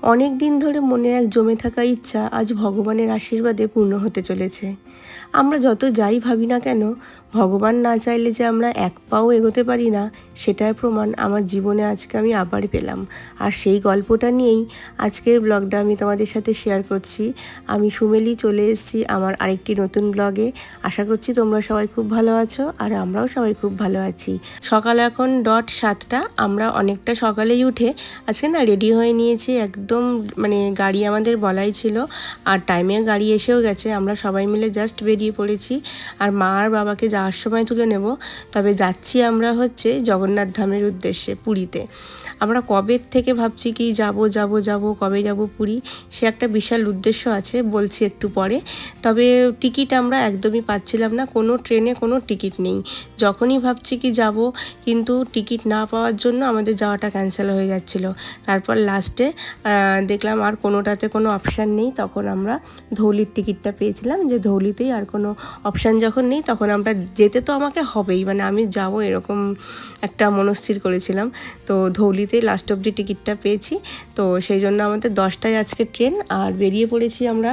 অনেক দিন ধরে মনে এক জমে থাকা ইচ্ছা আজ ভগবানের আশীর্বাদে পূর্ণ হতে চলেছে। আমরা যত যাই ভাবি না কেন, ভগবান না চাইলে যে আমরা এক পাও এগোতে পারি না, সেটার প্রমাণ আমার জীবনে আজকে আমি আবার পেলাম। আর সেই গল্পটা নিয়েই আজকের ব্লগটা আমি তোমাদের সাথে শেয়ার করছি। আমি সুমেলি চলে এসেছি আমার আরেকটি নতুন ব্লগে। আশা করছি তোমরা সবাই খুব ভালো আছো আর আমরাও সবাই খুব ভালো আছি। সকাল এখন 7:00। আমরা অনেকটা সকালেই উঠে আজকে না রেডি হয়ে নিয়েছি। একদম মানে গাড়ি আমাদের বলাই ছিল আর টাইমে গাড়ি এসেও গেছে। আমরা সবাই মিলে জাস্ট বেরিয়ে পড়েছি আর মা আর বাবাকে যাওয়ার সময় তুলে নেব। তবে যাচ্ছি আমরা হচ্ছে জগন্নাথ ধামের উদ্দেশ্যে, পুরীতে। আমরা কবে থেকে ভাবছি কি যাব কবে যাব পুরী, সে একটা বিশাল উদ্দেশ্য আছে, বলছি একটু পরে। তবে টিকিট আমরা একদমই পাচ্ছিলাম না, কোনো ট্রেনে কোনো টিকিট নেই। যখনই ভাবছি কি যাব, কিন্তু টিকিট না পাওয়ার জন্য আমাদের যাওয়াটা ক্যান্সেল হয়ে যাচ্ছিল। তারপর লাস্টে দেখলাম আর কোনোটাতে কোনো অপশান নেই। তখন আমরা ধৌলির টিকিটটা পেয়েছিলাম, যে ধৌলিতেই আর কোনো অপশান যখন নেই তখন আমরা যেতে তো আমাকে হবেই, মানে আমি যাব এরকম একটা মনস্থির করেছিলাম। তো ধৌলিতেই লাস্ট অবধি টিকিটটা পেয়েছি। তো সেই জন্য আমাদের 10টায় আজকে ট্রেন, আর বেরিয়ে পড়েছি আমরা।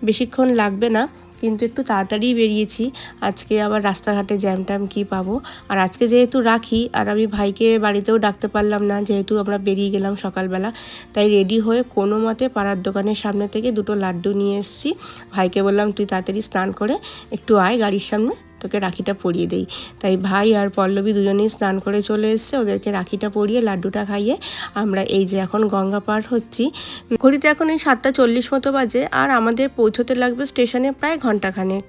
বেশিক্ষণ লাগবে না, কিন্তু একটু তাড়াতাড়ি বেরিয়েছি। আজকে আবার রাস্তাঘাটে জ্যাম ট্যাম কী পাবো। আর আজকে যেহেতু রাখি, আর আমি ভাইকে বাড়িতেও ডাকতে পারলাম না, যেহেতু আমরা বেরিয়ে গেলাম সকালবেলা, তাই রেডি হয়ে কোনো মতে পাড়ার দোকানের সামনে থেকে 2টো লাড্ডু নিয়ে এসেছি। ভাইকে বললাম তুই তাড়াতাড়ি স্নান করে একটু আয় গাড়ির সামনে, তোকে রাখিটা পরিয়ে দেই। তাই ভাই আর পল্লবী দুজনেই স্নান করে চলে এসছে। ওদেরকে রাখিটা পরিয়ে লাড্ডুটা খাইয়ে আমরা এই যে এখন গঙ্গা পার হচ্ছি। ঘড়িতে এখন এই 7:40 মতো বাজে, আর আমাদের পৌঁছতে লাগবে স্টেশনে প্রায় ঘন্টাখানেক।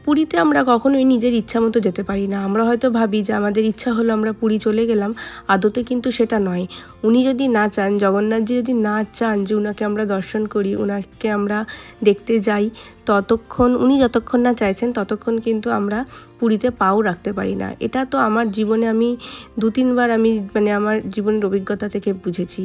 পুরীতে আমরা কখনোই নিজের ইচ্ছা মতো যেতে পারি না। আমরা হয়তো ভাবি যে আমাদের ইচ্ছা হলো আমরা পুরী চলে গেলাম, আদতে কিন্তু সেটা নয়। উনি যদি না চান, জগন্নাথজি যদি না চান যে উনাকে আমরা দর্শন করি, উনাকে আমরা দেখতে যাই, উনি যতক্ষণ না চাইছেন ততক্ষণ কিন্তু আমরা পুরীতে পাও রাখতে পারি না। এটা তো আমার জীবনে আমি 2-3বার আমি মানে আমার জীবনের অভিজ্ঞতা থেকে বুঝেছি।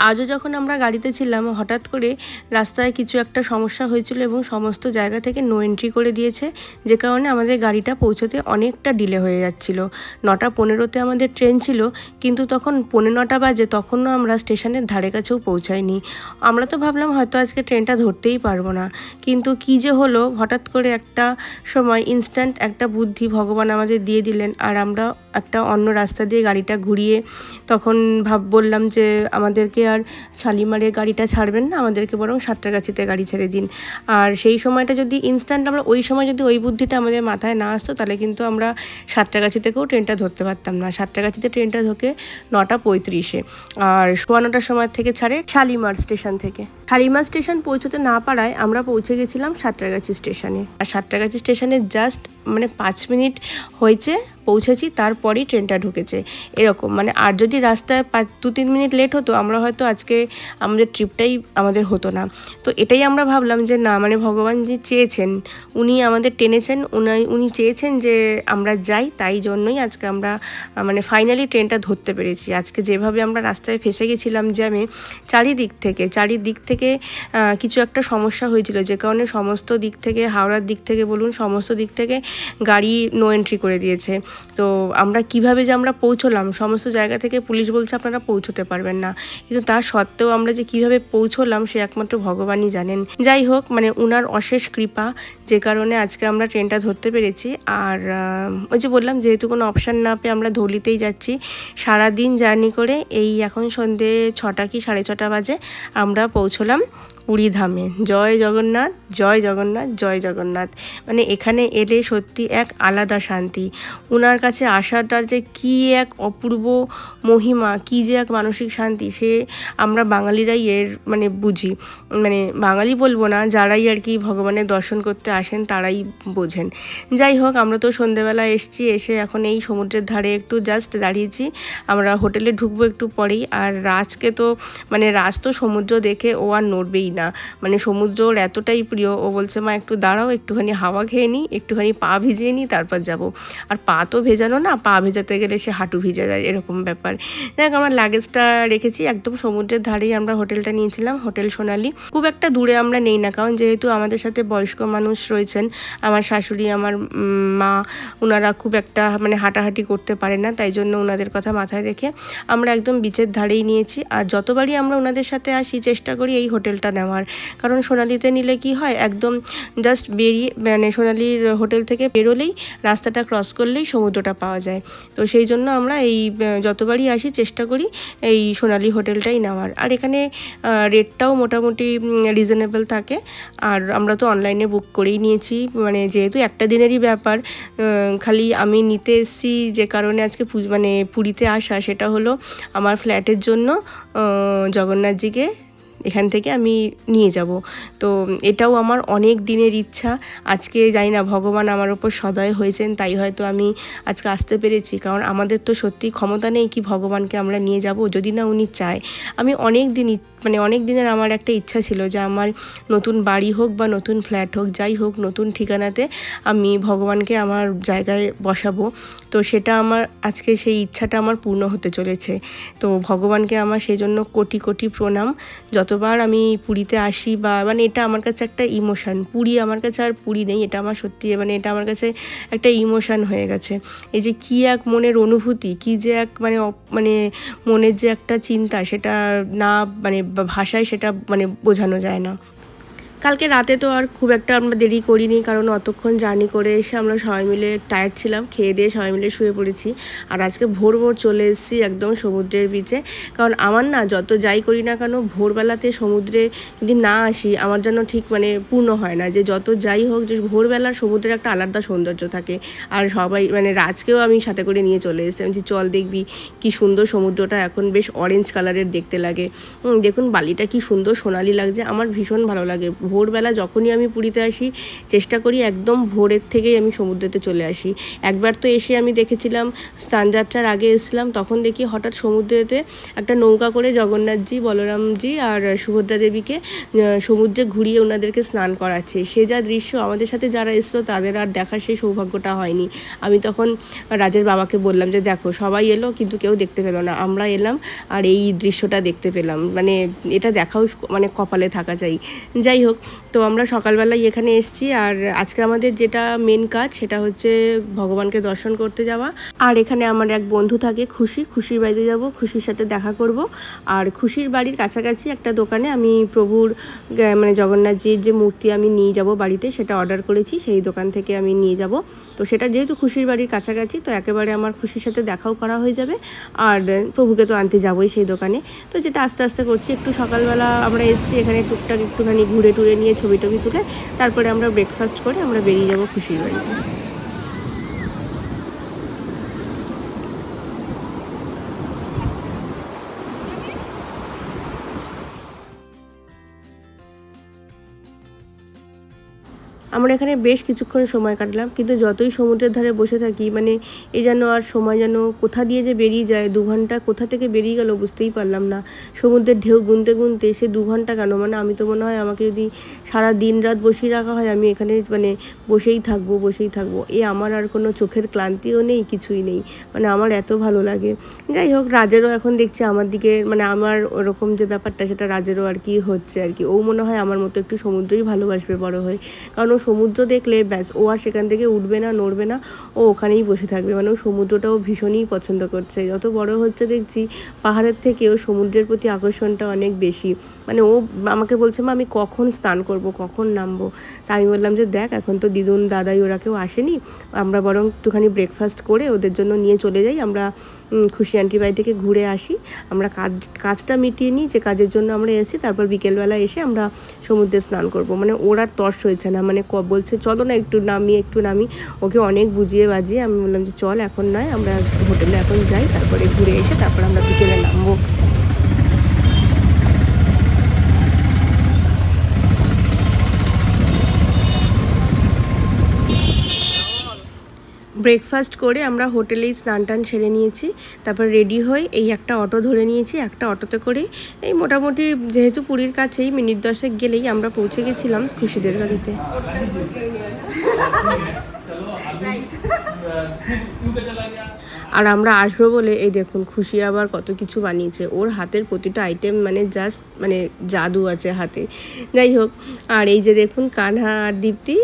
আজও যখন আমরা গাড়িতে ছিলাম, হঠাৎ করে রাস্তায় কিছু একটা সমস্যা হয়েছিল এবং সমস্ত জায়গা থেকে নো এন্ট্রি করে দিয়েছে, যে কারণে আমাদের গাড়িটা পৌঁছতে অনেকটা ডিলে হয়ে যাচ্ছিল। 9:15-তে আমাদের ট্রেন ছিল, কিন্তু তখন 9:15 বাজে, তখনও আমরা স্টেশনের ধারে কাছেও পৌঁছাইনি। আমরা তো ভাবলাম হয়তো আজকে ট্রেনটা ধরতেই পারবো না, কিন্তু কী যে হলো, হঠাৎ করে একটা সময় ইনস্ট্যান্ট একটা বুদ্ধি ভগবান আমাদের দিয়ে দিলেন, আর আমরা একটা অন্য রাস্তা দিয়ে গাড়িটা ঘুরিয়ে তখন বললাম যে আমাদেরকে আর শালিমারে গাড়িটা ছাড়বেন না, আমাদেরকে বরং সাঁতরাগাছিতে গাড়ি ছেড়ে দিন। আর সেই সময়টা যদি ইনস্ট্যান্ট আমরা ওই সময় যদি ওই বুদ্ধিটা আমাদের মাথায় না আসতো, তাহলে কিন্তু আমরা সাঁতরাগাছি থেকেও ট্রেনটা ধরতে পারতাম না। সাঁতরাগাছিতে ট্রেনটা ঢোকে 9:35-এ, আর 9:15 সময় থেকে ছাড়ে শালিমার স্টেশন থেকে। শালিমার স্টেশন পৌঁছতে না পারায় আমরা পৌঁছে গেছিলাম সাঁতরাগাছি স্টেশনে। আর সাঁতরাগাছি স্টেশনে জাস্ট 5 মিনিট হয়েছে পৌঁছেছি, তারপরেই ট্রেনটা ঢুকেছে। এরকম মানে, আর যদি রাস্তায় 2-3 মিনিট লেট হতো, আমরা হয়তো আজকে আমাদের ট্রিপটাই আমাদের হতো না। তো এটাই আমরা ভাবলাম যে না, মানে ভগবান যে চেয়েছেন, উনি আমাদের টেনেছেন, উনি চেয়েছেন যে আমরা যাই, তাই জন্যই আজকে আমরা মানে ফাইনালি ট্রেনটা ধরতে পেরেছি। আজকে যেভাবে আমরা রাস্তায় ফেসে গেছিলাম জ্যামে, চারিদিক থেকে কিছু একটা সমস্যা হয়েছিল, যে কারণে সমস্ত দিক থেকে, হাওড়ার দিক থেকে বলুন, সমস্ত দিক থেকে গাড়ি নো এন্ট্রি করে দিয়েছে। তো আমরা কিভাবে যে আমরা পৌঁছলাম, সমস্ত জায়গা থেকে পুলিশ বলছে আপনারা পৌঁছতে পারবেন না, কিন্তু তা সত্ত্বেও আমরা যে কিভাবে পৌঁছলাম সে একমাত্র ভগবানই জানেন। যাই হোক, মানে উনার অশেষ কৃপা, যে কারণে আজকে আমরা ট্রেনটা ধরতে পেরেছি। আর ওই যে বললাম, যেহেতু কোনো অপশান না পেয়ে আমরা ধৌলিতেই যাচ্ছি। সারাদিন জার্নি করে এই এখন সন্ধে 6টা কি 6:30 বাজে আমরা পৌঁছলাম পুরী ধামে। জয় জগন্নাথ, জয় জগন্নাথ, জয় জগন্নাথ। মানে এখানে এলে সত্যি এক আলাদা শান্তি। ওনার কাছে আসাটার যে কী এক অপূর্ব মহিমা, কী যে এক মানসিক শান্তি, সে আমরা বাঙালিরাই এর মানে বুঝি। মানে বাঙালি বলবো না, যারাই আর কি ভগবানের দর্শন করতে আসেন তারাই বোঝেন। যাই হোক, আমরা তো সন্ধেবেলা এসে এখন এই সমুদ্রের ধারে একটু জাস্ট দাঁড়িয়েছি। আমরা হোটেলে ঢুকবো একটু পরেই। আর রাজকে তো মানে রাজ তো সমুদ্র দেখে ও আর নড়বেই না। না, মানে সমুদ্র ওর এতটাই প্রিয়। ও বলছে মা একটু দাঁড়াও, একটুখানি হাওয়া খেয়ে নিই, একটুখানি পা ভিজিয়ে নিই, তারপর যাব। আর পা তো ভেজানো না, পা ভেজাতে গেলে সে হাঁটু ভিজে যায়, এরকম ব্যাপার। দেখ আমার লাগেজটা রেখেছি একদম সমুদ্রের ধারেই, আমরা হোটেলটা নিয়েছিলাম, হোটেল সোনালি। খুব একটা দূরে আমরা নেই না, কারণ যেহেতু আমাদের সাথে বয়স্ক মানুষ রয়েছেন, আমার শাশুড়ি, আমার মা, ওনারা খুব একটা মানে হাঁটাহাঁটি করতে পারে না, তাই জন্য ওনাদের কথা মাথায় রেখে আমরা একদম বিচের ধারেই নিয়েছি। আর যতবারই আমরা ওনাদের সাথে আসি চেষ্টা করি এই হোটেলটা নেওয়ার, কারণ সোনালিতে নিলে কি হয়, একদম জাস্ট বেরিয়ে মানে সোনালির হোটেল থেকে বেরোলেই, রাস্তাটা ক্রস করলেই সমুদ্রটা পাওয়া যায়। তো সেই জন্য আমরা এই যতবারই আসি চেষ্টা করি এই সোনালি হোটেলটাই নেওয়ার। আর এখানে রেটটাও মোটামুটি রিজনেবল থাকে। আর আমরা তো অনলাইনে বুক করেই নিয়েছি, মানে যেহেতু একটা দিনেরই ব্যাপার। খালি আমি নিতে এসেছি যে কারণে আজকে মানে পুরীতে আসা, সেটা হলো আমার ফ্ল্যাটের জন্য জগন্নাথজিকে এখান থেকে আমি নিয়ে যাব। তো এটাও আমার অনেক দিনের ইচ্ছা। আজকে জানি না ভগবান আমার ওপর সদয় হয়েছেন, তাই হয়তো আমি আজকে আসতে পেরেছি, কারণ আমাদের তো সত্যি ক্ষমতা নেই কি ভগবানকে আমরা নিয়ে যাব, যদি না উনি চায়। আমি অনেক দিনের আমার একটা ইচ্ছা ছিল যে আমার নতুন বাড়ি হোক বা নতুন ফ্ল্যাট হোক, যাই হোক, নতুন ঠিকানাতে আমি ভগবানকে আমার জায়গায় বসাবো। তো সেটা আমার আজকে সেই ইচ্ছাটা আমার পূর্ণ হতে চলেছে। তো ভগবানকে আমার সেই জন্য কোটি কোটি প্রণাম। যতবার আমি পুরীতে আসি বা মানে এটা আমার কাছে একটা ইমোশান, পুরী আমার কাছে আর পুরী নেই, এটা আমার সত্যি মানে এটা আমার কাছে একটা ইমোশান হয়ে গেছে। এই যে কী এক মনের অনুভূতি, কী যে এক মানে মনের যে একটা চিন্তা, সেটা না মানে ভাষায় সেটা মানে বোঝানো যায় না। কালকে রাতে তো আর খুব একটা আমরা দেরি করিনি, কারণ অতক্ষণ জার্নি করে এসে আমরা সবাই মিলে টায়ার্ড ছিলাম, খেয়ে দিয়ে সবাই মিলে শুয়ে পড়েছি। আর আজকে ভোর চলে এসেছি একদম সমুদ্রের বিচে, কারণ আমার না যত যাই করি না কেন ভোরবেলাতে সমুদ্রে যদি না আসি আমার যেন ঠিক মানে পূর্ণ হয় না। যে যত যাই হোক, যে ভোরবেলার সমুদ্রের একটা আলাদা সৌন্দর্য থাকে। আর সবাই মানে রাজকেও আমি সাথে করে নিয়ে চলে এসেছি, আমি চল দেখবি কি সুন্দর সমুদ্রটা, এখন বেশ অরেঞ্জ কালারের দেখতে লাগে। দেখুন বালিটা কি সুন্দর সোনালি লাগছে, আমার ভীষণ ভালো লাগে। ভোরবেলা যখনই আমি পুরীতে আসি চেষ্টা করি একদম ভোরের থেকেই আমি সমুদ্রেতে চলে আসি। একবার তো এসে আমি দেখেছিলাম, স্নানযাত্রার আগে এসেছিলাম, তখন দেখি হঠাৎ সমুদ্রেতে একটা নৌকা করে জগন্নাথজি, বলরামজি আর সুভদ্রা দেবীকে সমুদ্রে ঘুরিয়ে ওনাদেরকে স্নান করাচ্ছে। সে যা দৃশ্য, আমাদের সাথে যারা এসেছিলো তাদের আর দেখার সেই সৌভাগ্যটা হয়নি। আমি তখন রাজের বাবাকে বললাম যে দেখো সবাই এলো কিন্তু কেউ দেখতে পেলো না, আমরা এলাম আর এই দৃশ্যটা দেখতে পেলাম, মানে এটা দেখাও মানে কপালে থাকা চাই। যাই হোক, তো আমরা সকালবেলায় এখানে এসেছি। আর আজকে আমাদের যেটা মেন কাজ সেটা হচ্ছে ভগবানকে দর্শন করতে যাওয়া। আর এখানে আমার এক বন্ধু থাকে খুশির বাড়িতে যাব, খুশির সাথে দেখা করব। আর খুশির বাড়ির কাছাকাছি একটা দোকানে আমি প্রভুর মানে জগন্নাথজির যে মূর্তি আমি নিয়ে যাব বাড়িতে, সেটা অর্ডার করেছি, সেই দোকান থেকে আমি নিয়ে যাব। তো সেটা যেহেতু খুশির বাড়ির কাছাকাছি, তো একেবারে আমার খুশির সাথে দেখাও করা হয়ে যাবে, আর প্রভুকে তো আনতে যাবোই সেই দোকানে। তো যেটা আস্তে আস্তে করছি, একটু সকালবেলা আমরা এসেছি এখানে টুকটাক একটুখানি ঘুরে টুরে নিয়ে ছবি টবি তুলে তারপরে আমরা ব্রেকফাস্ট করে আমরা বেরিয়ে যাব খুশির বাড়িতে। আমরা এখানে বেশ কিছুক্ষণ সময় কাটলাম, কিন্তু যতই সমুদ্রের ধারে বসে থাকি মানে এই যেন আর সময় যেন কোথা দিয়ে যে বেরিয়ে যায়, 2 ঘন্টা কোথা থেকে বেরিয়ে গেল বুঝতেই পারলাম না। সমুদ্রের ঢেউ গুনতে গুনতে সে 2 ঘন্টা কেন, মানে আমি তো মনে হয় আমাকে যদি সারা দিন রাত বসিয়ে রাখা হয় আমি এখানে মানে বসেই থাকবো। আমার আর কোনো চোখের ক্লান্তিও নেই, কিছুই নেই, মানে আমার এত ভালো লাগে। যাই হোক, রাজেরও এখন দেখছি আমার দিকে মানে আমার ওরকম যে ব্যাপারটা সেটা রাজেরও আর কি হচ্ছে আর কি। ও মনে হয় আমার মতো একটু সমুদ্রই ভালোবাসবে বড় হয়ে, কারণ ও সমুদ্র দেখলে ব্যাস ও আর সেখান থেকে উঠবে না, নড়বে না, ও ওখানেই বসে থাকবে। মানে ও সমুদ্রটাও ভীষণই পছন্দ করছে। যত বড় হচ্ছে দেখছি পাহাড়ের থেকেও সমুদ্রের প্রতি আকর্ষণটা অনেক বেশি। মানে ও আমাকে বলছে মা আমি কখন স্নান করব, কখন নামবো। তা আমি বললাম যে দেখ এখন তো দিদুন দাদাই ওরা কেউ আসেনি, আমরা বরং একটুখানি ব্রেকফাস্ট করে ওদের জন্য নিয়ে চলে যাই, আমরা খুশি আন্টির বাড়ি থেকে ঘুরে আসি, আমরা কাজটা মিটিয়ে নিই যে কাজের জন্য আমরা এসেছি, তারপর বিকেলবেলা এসে আমরা সমুদ্রে স্নান করব। মানে ওর আর তর্স হয়েছে না, মানে বলছে চলো না একটু নামি। ওকে অনেক বুঝিয়ে বাজিয়ে আমি বললাম যে চল এখন নয়, আমরা হোটেলে এখন যাই, তারপরে ঘুরে এসে তারপর আমরা বিকেলে নামবো। ব্রেকফাস্ট করে আমরা হোটেলেই স্নান টান সেরে নিয়েছি। তারপর রেডি হয়ে এই একটা অটো ধরে নিয়েছি। একটা অটোতে করে এই মোটামুটি যেহেতু পুরীর কাছেই মিনিট 10 গেলেই আমরা পৌঁছে গেছিলাম খুশিদের বাড়িতে। আর আমরা আসবো বলে এই দেখুন খুশি আবার কত কিছু বানিয়েছে। ওর হাতের প্রতিটা আইটেম মানে জাস্ট মানে জাদু আছে হাতে। যাই হোক, আর এই যে দেখুন কানহা আর দীপ্তি,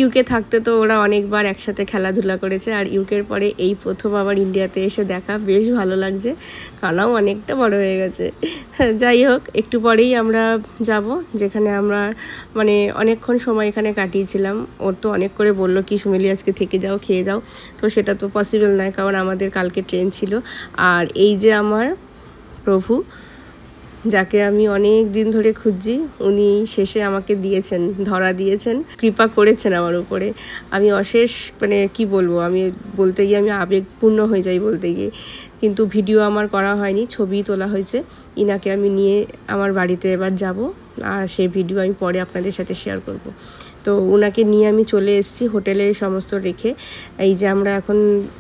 ইউকে থাকতে তো ওরা অনেকবার একসাথে খেলাধুলা করেছে, আর ইউকের পরে এই প্রথম আবার ইন্ডিয়াতে এসে দেখা, বেশ ভালো লাগছে। কানাও অনেকটা বড় হয়ে গেছে। যাই হোক, একটু পরেই আমরা যাব যেখানে আমরা মানে অনেকক্ষণ সময় এখানে কাটিয়েছিলাম। ওর তো অনেক করে বললো কি সুমেলি আজকে থেকে যাও, খেয়ে যাও, তো সেটা তো পসিবল নয় কারণ আমাদের কালকে ট্রেন ছিল। আর এই যে আমার প্রভু, যাকে আমি অনেক দিন ধরে খুঁজছি, উনি শেষে আমাকে দিয়েছেন, ধরা দিয়েছেন, কৃপা করেছেন আমার উপরে। আমি অশেষ মানে কি বলবো, আমি বলতে গিয়ে আমি আবেগপূর্ণ হয়ে যাই বলতে গিয়ে। কিন্তু ভিডিও আমার করা হয়নি, ছবি তোলা হয়েছে। ইনাকে আমি নিয়ে আমার বাড়িতে এবার যাব, আর সেই ভিডিও আমি পরে আপনাদের সাথে শেয়ার করব। তো ওনাকে নিয়ে আমি চলে এসেছি হোটেলে সমস্ত রেখে। এই যে আমরা এখন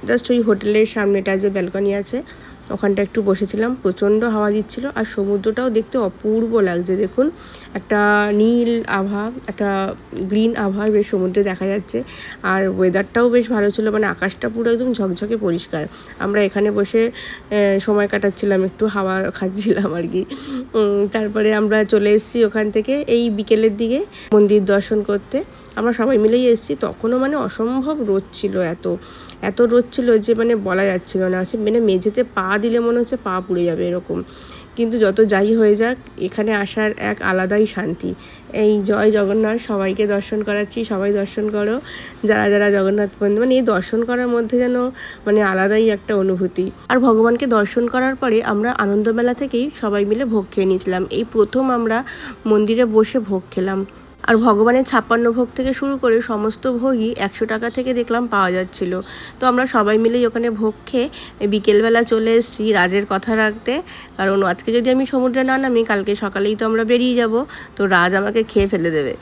জাস্ট ওই হোটেলের সামনেটা যে ব্যালকনি আছে ওখানটা একটু বসেছিলাম। প্রচণ্ড হাওয়া দিচ্ছিল, আর সমুদ্রটাও দেখতে অপূর্ব লাগছে। দেখুন একটা নীল আভা, একটা গ্রিন আভা বেশ সমুদ্রে দেখা যাচ্ছে। আর ওয়েদারটাও বেশ ভালো ছিল, মানে আকাশটা পুরো একদম ঝকঝকে পরিষ্কার। আমরা এখানে বসে সময় কাটাচ্ছিলাম, একটু হাওয়া খাচ্ছিলাম আর কি। তারপরে আমরা চলে এসেছি ওখান থেকে এই বিকেলের দিকে মন্দির দর্শন করতে। আমরা সবাই মিলেই এসেছি। তখনও মানে অসম্ভব রোদ ছিল, এত রোদ ছিল যে মানে বলা যাচ্ছিল না। মানে মেঝেতে পা দিলে মনে হচ্ছে পা পুড়ে যাবে এরকম। কিন্তু যত যাই হয়ে যাক, এখানে আসার এক আলাদাই শান্তি। এই জয় জগন্নাথ, সবাইকে দর্শন করাচ্ছি, সবাই দর্শন করো যারা যারা জগন্নাথ মন্দির, মানে এই দর্শন করার মধ্যে যেন মানে আলাদাই একটা অনুভূতি। আর ভগবানকে দর্শন করার পরে আমরা আনন্দমেলা থেকেই সবাই মিলে ভোগ খেয়ে নিয়েছিলাম। এই প্রথম আমরা মন্দিরে বসে ভোগ খেলাম। আর ভগবানের 56 ভোগ থেকে শুরু করে সমস্ত ভোগই 100 টাকা থেকে দেখলাম পাওয়া যাচ্ছিল। তো আমরা সবাই মিলেই ওখানে ভোগ খেয়ে বিকেলবেলা চলে এসেছি রাজের কথা রাখতে, কারণ আজকে যদি আমি সমুদ্রে না নামি কালকে সকালেই তো আমরা বেরিয়ে যাব, তো রাজ আমাকে খেয়ে ফেলে দেবে।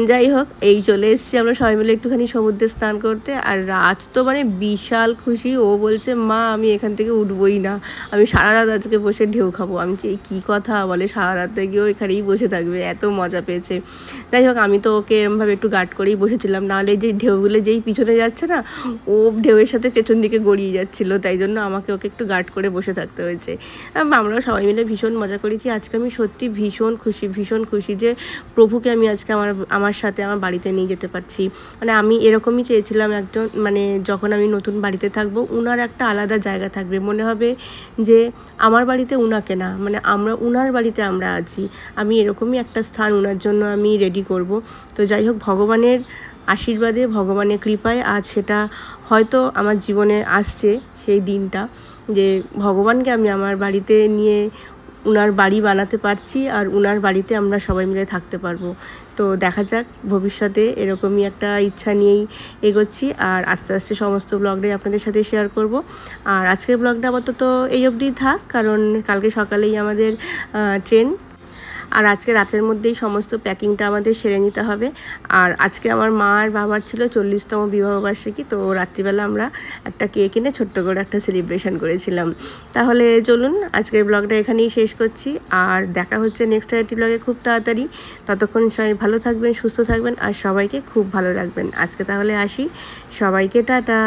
যাই হোক, এই চলে এসেছি আমরা সবাই মিলে একটুখানি সমুদ্রে স্নান করতে। আর রাজ তো মানে বিশাল খুশি, ও বলছে মা আমি এখান থেকে উঠবই না, আমি সারা রাত আজকে বসে ঢেউ খাবো। আমি এই কী কথা বলে, সারা রাত থেকেও এখানেই বসে থাকবে, এত মজা পেয়েছে। যাই হোক, আমি তো ওকে এরমভাবে একটু গার্ড করেই বসেছিলাম, নাহলে যে ঢেউগুলো যেই পিছনে যাচ্ছে না, ও ঢেউয়ের সাথে পেছন দিকে গড়িয়ে যাচ্ছিলো, তাই জন্য আমাকে ওকে একটু গার্ড করে বসে থাকতে হয়েছে। আমরাও সবাই মিলে ভীষণ মজা করেছি। আজকে আমি সত্যি ভীষণ খুশি যে প্রভুকে আমি আজকে আমার সাথে আমার বাড়িতে নিয়ে যেতে পারছি। মানে আমি এরকমই চেয়েছিলাম, একজন মানে যখন আমি নতুন বাড়িতে থাকবো উনার একটা আলাদা জায়গা থাকবে, মনে হবে যে আমার বাড়িতে উনাকে না, মানে আমরা উনার বাড়িতে আমরা আছি। আমি এরকমই একটা স্থান উনার জন্য আমি রেডি করব। তো যাই হোক, ভগবানের আশীর্বাদে, ভগবানের কৃপায় আজ সেটা হয়তো আমার জীবনে আসছে সেই দিনটা, যে ভগবানকে আমি আমার বাড়িতে নিয়ে উনার বাড়ি বানাতে পারছি, আর উনার বাড়িতে আমরা সবাই মিলে থাকতে পারবো। তো দেখা যাক, ভবিষ্যতে এরকমই একটা ইচ্ছা নিয়েই এগোচ্ছি। আর আস্তে আস্তে সমস্ত ব্লগটাই আপনাদের সাথে শেয়ার করব। আর আজকের ব্লগটা আপাতত এই অবধি থাক, কারণ কালকে সকালেই আমাদের ট্রেন। আর আজকে রাতের মধ্যেই সমস্ত প্যাকিংটা আমাদের সেরে নিতে হবে। আর আজকে আমার মা আর বাবার ছিল 40তম বিবাহবার্ষিকী, তো রাত্রিবেলা আমরা একটা কেক এনে ছোট্ট করে একটা সেলিব্রেশন করেছিলাম। তাহলে চলুন আজকের ব্লগটা এখানেই শেষ করছি, আর দেখা হচ্ছে নেক্সট আরেকটি ব্লগে খুব তাড়াতাড়ি। ততক্ষণ সবাই ভালো থাকবেন, সুস্থ থাকবেন, আর সবাইকে খুব ভালো রাখবেন। আজকে তাহলে আসি, সবাইকে টাটা।